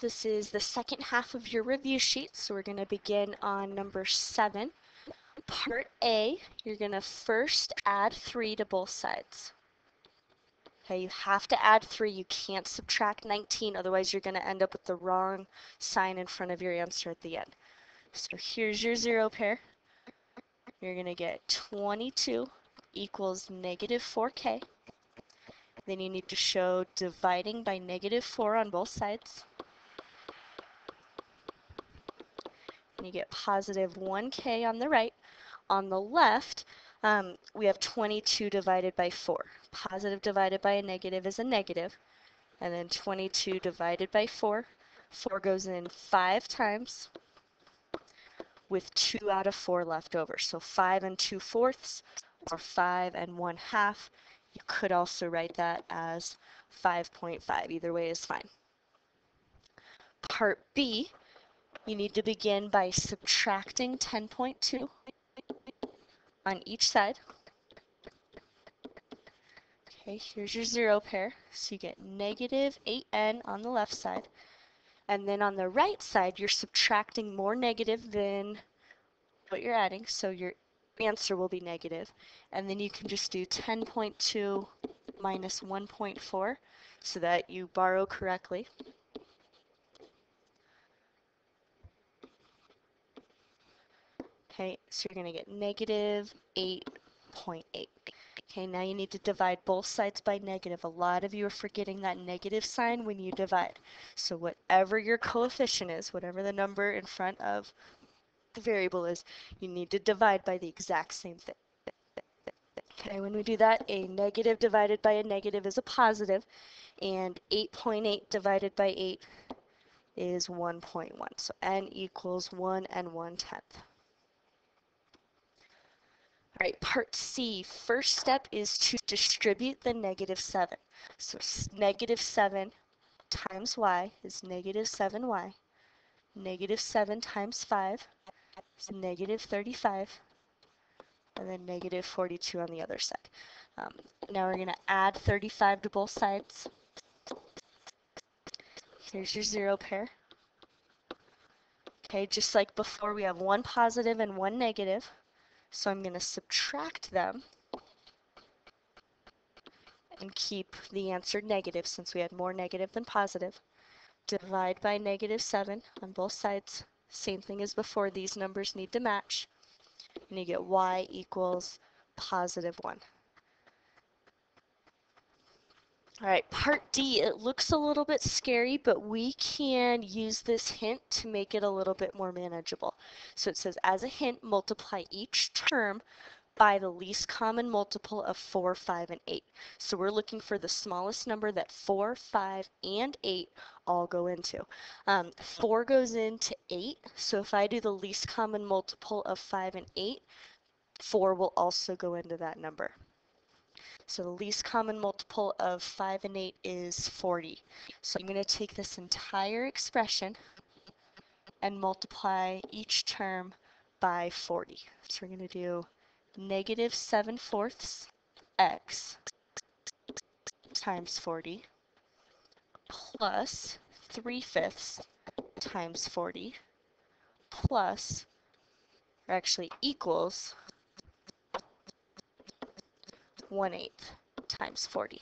This is the second half of your review sheet, so we're going to begin on number 7. Part A, you're going to first add 3 to both sides. Okay, you have to add 3. You can't subtract 19, otherwise you're going to end up with the wrong sign in front of your answer at the end. So here's your 0 pair. You're going to get 22 equals negative 4k. Then you need to show dividing by negative 4 on both sides. And you get positive 1k on the right. On the left, we have 22 divided by 4. Positive divided by a negative is a negative. And then 22 divided by 4. 4 goes in 5 times with 2 out of 4 left over. So 5 and 2/4 or 5 and 1/2. You could also write that as 5.5. Either way is fine. Part B, you need to begin by subtracting 10.2 on each side. Okay, here's your 0 pair. So you get negative 8n on the left side. And then on the right side, you're subtracting more negative than what you're adding. So your answer will be negative. And then you can just do 10.2 minus 1.4 so that you borrow correctly. Okay, so you're going to get negative 8.8. Okay, now you need to divide both sides by negative. A lot of you are forgetting that negative sign when you divide. So whatever your coefficient is, whatever the number in front of the variable is, you need to divide by the exact same thing. Okay, when we do that, a negative divided by a negative is a positive, and 8.8 divided by 8 is 1.1. So n equals 1 and 1/10. All right, part C, first step is to distribute the negative 7. So negative 7 times y is negative 7y. Negative 7 times 5 is negative 35. And then negative 42 on the other side. Now we're going to add 35 to both sides. Here's your 0 pair. Okay, just like before, we have one positive and one negative. So I'm going to subtract them and keep the answer negative since we had more negative than positive. Divide by negative 7 on both sides. Same thing as before, these numbers need to match. And you get y equals positive 1. All right, part D, it looks a little bit scary, but we can use this hint to make it a little bit more manageable. So it says, as a hint, multiply each term by the least common multiple of 4, 5, and 8. So we're looking for the smallest number that 4, 5, and 8 all go into. 4 goes into 8, so if I do the least common multiple of 5 and 8, 4 will also go into that number. So the least common multiple of 5 and 8 is 40. So I'm going to take this entire expression and multiply each term by 40. So we're going to do negative 7/4 x times 40 plus 3/5 times 40 plus, or actually equals, 1/8 times 40.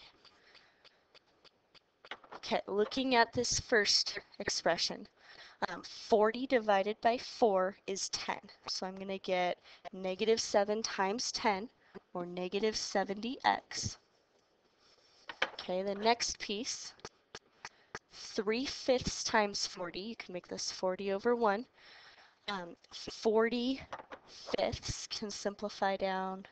Okay, looking at this first expression, 40 divided by 4 is 10. So I'm going to get negative 7 times 10, or negative 70x. Okay, the next piece, 3/5 times 40. You can make this 40 over 1. 40/5 can simplify down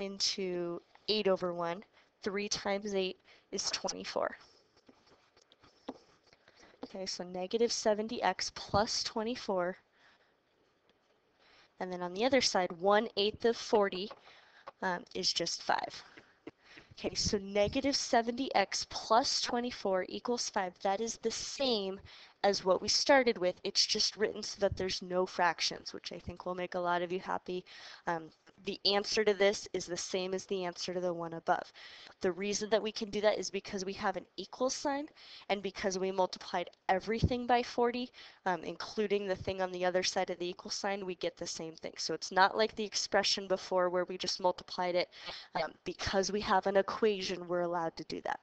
into 8 over 1. 3 times 8 is 24. Okay, so negative 70x plus 24. And then on the other side, 1/8 of 40 is just 5. Okay, so negative 70x plus 24 equals 5. That is the same as what we started with. It's just written so that there's no fractions, which I think will make a lot of you happy. the answer to this is the same as the answer to the one above. The reason that we can do that is because we have an equal sign and because we multiplied everything by 40, including the thing on the other side of the equal sign, we get the same thing. So it's not like the expression before where we just multiplied it. Because we have an equation, we're allowed to do that.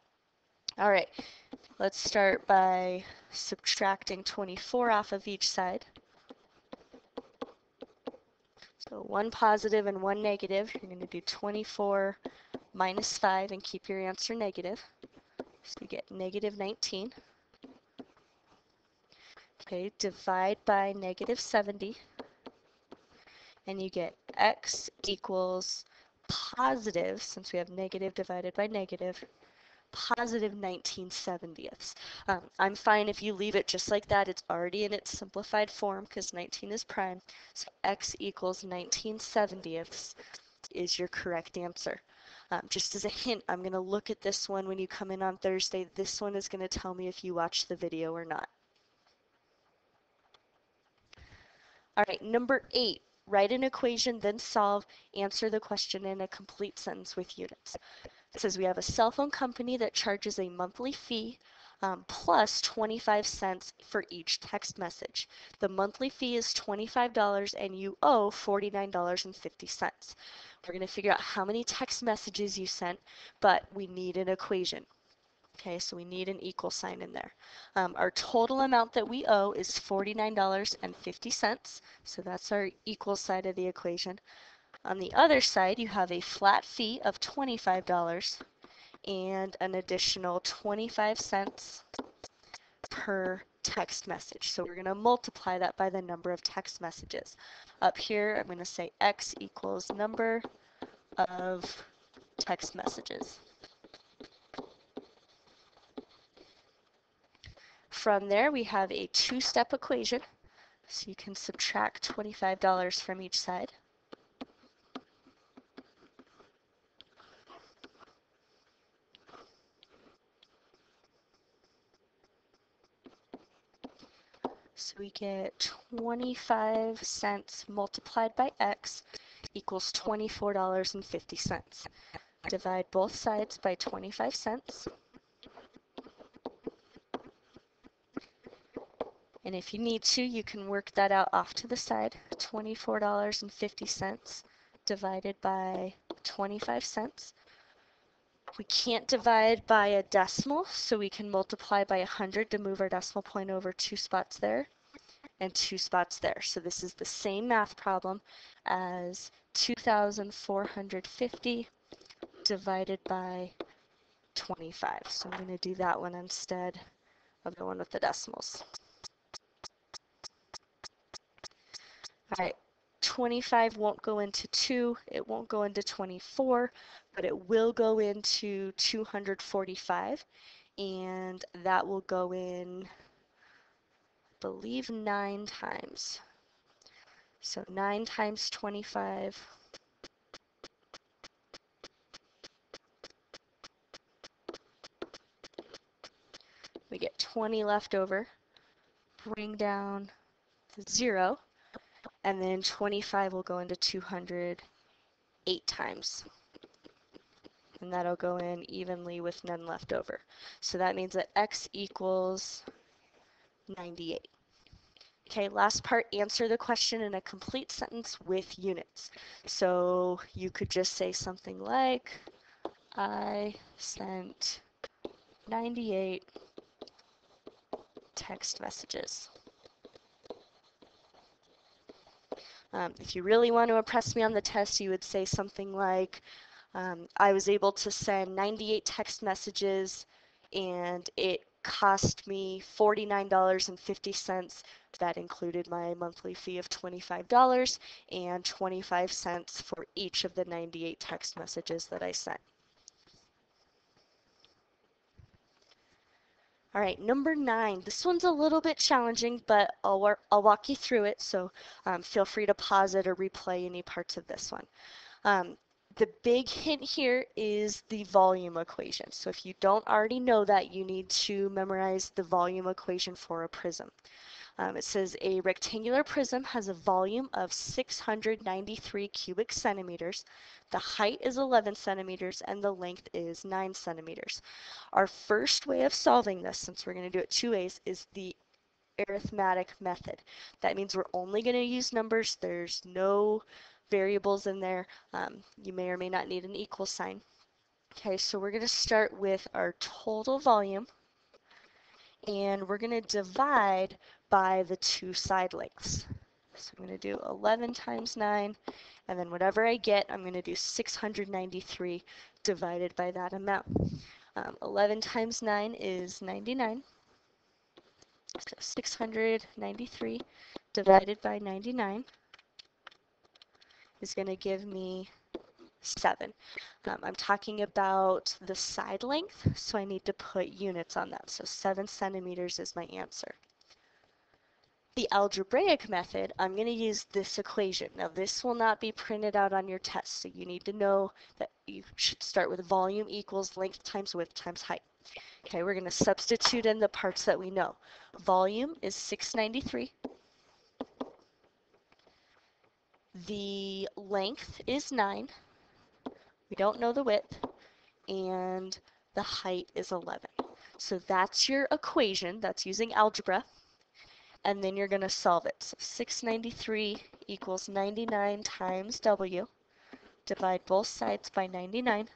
All right, let's start by subtracting 24 off of each side. So one positive and one negative. You're going to do 24 minus 5 and keep your answer negative. So you get negative 19. Okay, divide by negative 70. And you get x equals positive, since we have negative divided by negative, positive 19/70ths. I'm fine if you leave it just like that. It's already in its simplified form because 19 is prime. So x equals 19/70ths is your correct answer. Just as a hint, I'm going to look at this one when you come in on Thursday. This one is going to tell me if you watched the video or not. All right, number 8. Write an equation, then solve. Answer the question in a complete sentence with units. It says we have a cell phone company that charges a monthly fee plus 25 cents for each text message. The monthly fee is $25 and you owe $49.50. We're going to figure out how many text messages you sent, but we need an equation. Okay, so we need an equal sign in there. Our total amount that we owe is $49.50, so that's our equal side of the equation. On the other side, you have a flat fee of $25 and an additional 25 cents per text message. So we're going to multiply that by the number of text messages. Up here, I'm going to say x equals number of text messages. From there, we have a two-step equation. So you can subtract $25 from each side. So we get 25 cents multiplied by x equals $24.50. Divide both sides by 25 cents. And if you need to, you can work that out off to the side. $24.50 divided by 25 cents. We can't divide by a decimal, so we can multiply by 100 to move our decimal point over 2 spots there and 2 spots there. So this is the same math problem as 2,450 divided by 25. So I'm going to do that one instead of the one with the decimals. All right, 25 won't go into 2, it won't go into 24, but it will go into 245, and that will go in, I believe, 9 times. So 9 times 25. We get 20 left over. Bring down 0, and then 25 will go into 208 times. And that'll go in evenly with none left over. So that means that x equals 98. Okay, last part, answer the question in a complete sentence with units. So you could just say something like, I sent 98 text messages. If you really want to impress me on the test, you would say something like, I was able to send 98 text messages and it cost me $49.50. That included my monthly fee of $25 and 25 cents for each of the 98 text messages that I sent. All right, number 9. This one's a little bit challenging, but I'll walk you through it, so feel free to pause it or replay any parts of this one. The big hint here is the volume equation. So if you don't already know that, you need to memorize the volume equation for a prism. It says a rectangular prism has a volume of 693 cubic centimeters. The height is 11 centimeters and the length is 9 centimeters. Our first way of solving this, since we're going to do it two ways, is the arithmetic method. That means we're only going to use numbers. There's no variables in there. You may or may not need an equal sign. Okay, so we're going to start with our total volume, and we're going to divide by the two side lengths. So I'm going to do 11 times 9, and then whatever I get, I'm going to do 693 divided by that amount. 11 times 9 is 99. So 693 divided by 99 is going to give me 7. I'm talking about the side length, so I need to put units on that. So 7 centimeters is my answer. The algebraic method, I'm going to use this equation. Now this will not be printed out on your test, so you need to know that you should start with volume equals length times width times height. Okay, we're going to substitute in the parts that we know. Volume is 693. The length is 9. We don't know the width. And the height is 11. So that's your equation. That's using algebra. And then you're going to solve it. So 693 equals 99 times W. Divide both sides by 99.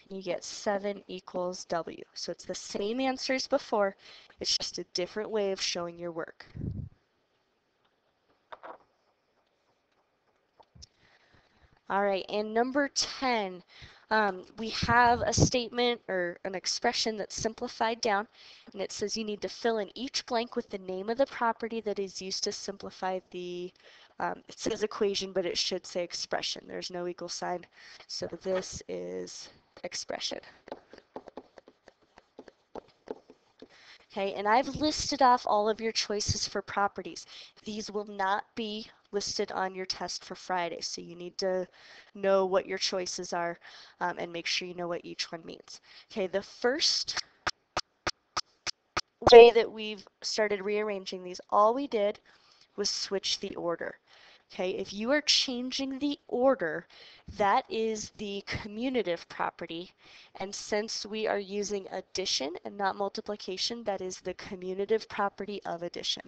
And you get 7 equals W. So it's the same answer as before. It's just a different way of showing your work. All right, and number 10, we have a statement or an expression that's simplified down, and it says you need to fill in each blank with the name of the property that is used to simplify the, it says equation, but it should say expression. There's no equal sign, so this is expression. Okay, and I've listed off all of your choices for properties. These will not be listed on your test for Friday, so you need to know what your choices are and make sure you know what each one means. Okay, the first way that we've started rearranging these, all we did was switch the order. Okay, if you are changing the order, that is the commutative property. And since we are using addition and not multiplication, that is the commutative property of addition.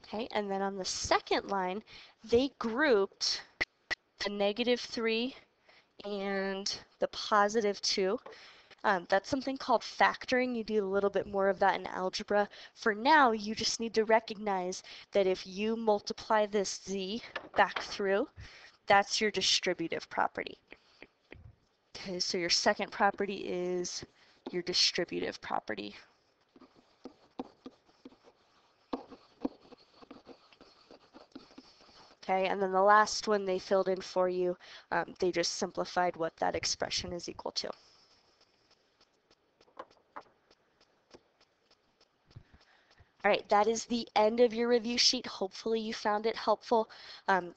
Okay, and then on the second line, they grouped the -3 and the +2. That's something called factoring. You do a little bit more of that in algebra. For now, you just need to recognize that if you multiply this z back through, that's your distributive property. Okay, so your second property is your distributive property. Okay, and then the last one they filled in for you, they just simplified what that expression is equal to. All right, that is the end of your review sheet. Hopefully you found it helpful.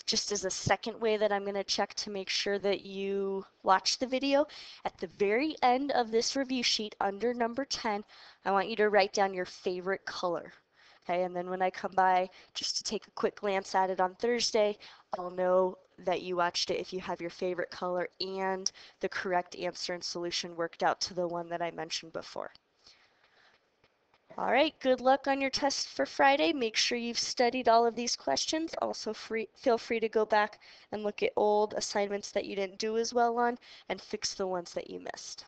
Just as a second way that I'm going to check to make sure that you watch the video, at the very end of this review sheet under number 10, I want you to write down your favorite color. Okay, and then when I come by just to take a quick glance at it on Thursday, I'll know that you watched it if you have your favorite color and the correct answer and solution worked out to the one that I mentioned before. All right, good luck on your test for Friday. Make sure you've studied all of these questions. Also feel free to go back and look at old assignments that you didn't do as well on and fix the ones that you missed.